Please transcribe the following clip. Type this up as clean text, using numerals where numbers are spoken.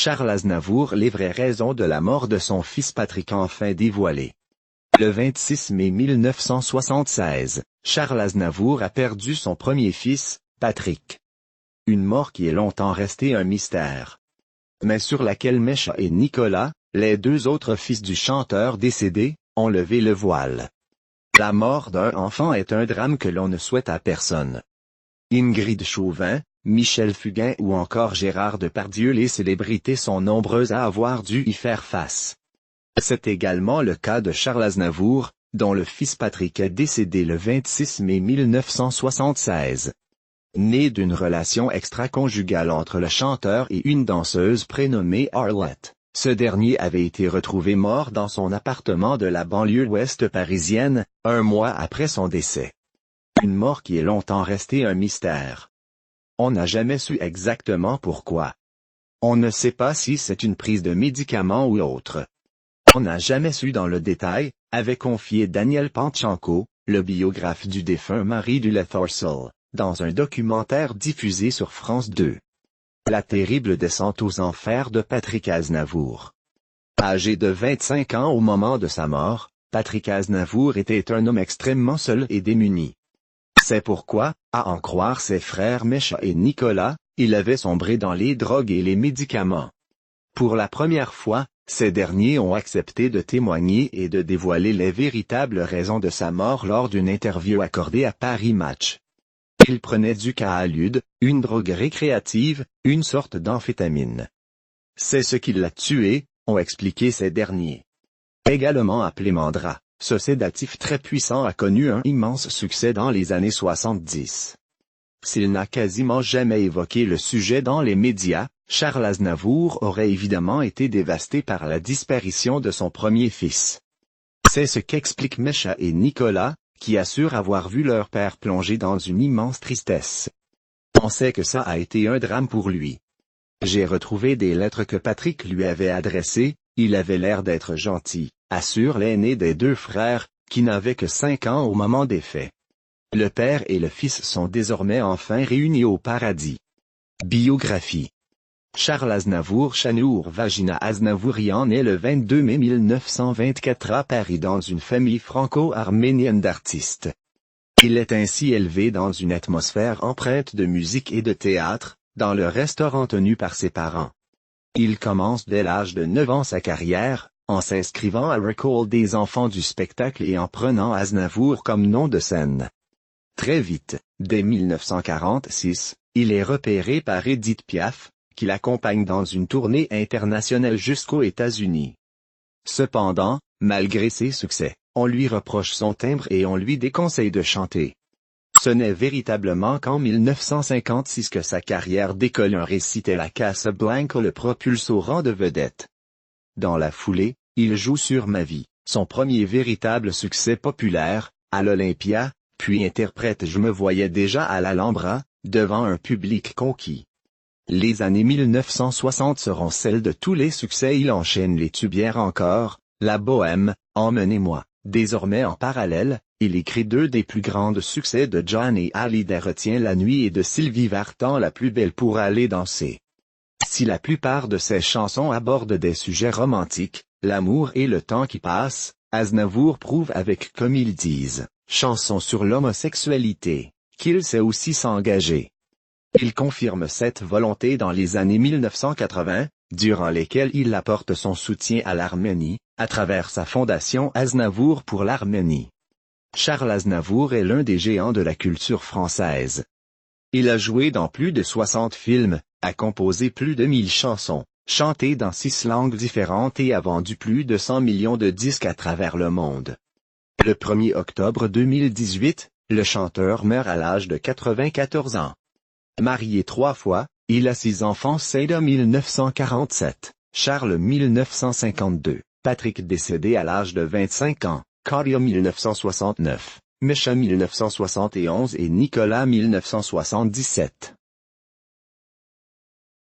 Charles Aznavour, les vraies raisons de la mort de son fils Patrick enfin dévoilées. Le 26 mai 1976, Charles Aznavour a perdu son premier fils, Patrick. Une mort qui est longtemps restée un mystère, mais sur laquelle Mecha et Nicolas, les deux autres fils du chanteur décédé, ont levé le voile. La mort d'un enfant est un drame que l'on ne souhaite à personne. Ingrid Chauvin, Michel Fugain ou encore Gérard Depardieu, les célébrités sont nombreuses à avoir dû y faire face. C'est également le cas de Charles Aznavour, dont le fils Patrick est décédé le 26 mai 1976. Né d'une relation extra-conjugale entre le chanteur et une danseuse prénommée Arlette, ce dernier avait été retrouvé mort dans son appartement de la banlieue ouest parisienne, un mois après son décès. Une mort qui est longtemps restée un mystère. On n'a jamais su exactement pourquoi. On ne sait pas si c'est une prise de médicaments ou autre. On n'a jamais su dans le détail, avait confié Daniel Panchanko, le biographe du défunt mari du Thorsel, dans un documentaire diffusé sur France 2. La terrible descente aux enfers de Patrick Aznavour. Âgé de 25 ans au moment de sa mort, Patrick Aznavour était un homme extrêmement seul et démuni. C'est pourquoi, à en croire ses frères Mecha et Nicolas, il avait sombré dans les drogues et les médicaments. Pour la première fois, ces derniers ont accepté de témoigner et de dévoiler les véritables raisons de sa mort lors d'une interview accordée à Paris Match. Il prenait du Kaalude, une drogue récréative, une sorte d'amphétamine. C'est ce qui l'a tué, ont expliqué ces derniers. Également appelé Mandra, ce sédatif très puissant a connu un immense succès dans les années 70. S'il n'a quasiment jamais évoqué le sujet dans les médias, Charles Aznavour aurait évidemment été dévasté par la disparition de son premier fils. C'est ce qu'expliquent Mecha et Nicolas, qui assurent avoir vu leur père plonger dans une immense tristesse. On sait que ça a été un drame pour lui. J'ai retrouvé des lettres que Patrick lui avait adressées, il avait l'air d'être gentil, assure l'aîné des deux frères, qui n'avait que 5 ans au moment des faits. Le père et le fils sont désormais enfin réunis au paradis. Biographie. Charles Aznavour Chanour Vagina Aznavourian naît le 22 mai 1924 à Paris dans une famille franco-arménienne d'artistes. Il est ainsi élevé dans une atmosphère empreinte de musique et de théâtre, dans le restaurant tenu par ses parents. Il commence dès l'âge de 9 ans sa carrière, en s'inscrivant à l'école des enfants du spectacle et en prenant Aznavour comme nom de scène. Très vite, dès 1946, il est repéré par Édith Piaf, qui l'accompagne dans une tournée internationale jusqu'aux États-Unis. Cependant, malgré ses succès, on lui reproche son timbre et on lui déconseille de chanter. Ce n'est véritablement qu'en 1956 que sa carrière décolle. Un récital à Casablanca le propulse au rang de vedette. Dans la foulée, il joue sur Ma vie, son premier véritable succès populaire, à l'Olympia, puis interprète Je me voyais déjà à l'Alhambra, devant un public conquis. Les années 1960 seront celles de tous les succès. Il enchaîne les tubières encore, La Bohème, Emmenez-moi. Désormais en parallèle, il écrit 2 des plus grands succès de Johnny Hallyday, Retiens la nuit, et de Sylvie Vartan, La plus belle pour aller danser. Si la plupart de ses chansons abordent des sujets romantiques, l'amour et le temps qui passe, Aznavour prouve avec, comme ils disent, chansons sur l'homosexualité, qu'il sait aussi s'engager. Il confirme cette volonté dans les années 1980, durant lesquelles il apporte son soutien à l'Arménie, à travers sa fondation Aznavour pour l'Arménie. Charles Aznavour est l'un des géants de la culture française. Il a joué dans plus de 60 films, a composé plus de 1000 chansons, chanté dans 6 langues différentes et a vendu plus de 100 millions de disques à travers le monde. Le 1er octobre 2018, le chanteur meurt à l'âge de 94 ans. Marié 3 fois, il a 6 enfants. Seda 1947, Charles 1952, Patrick décédé à l'âge de 25 ans, Claudia 1969, Mecha 1971 et Nicolas 1977.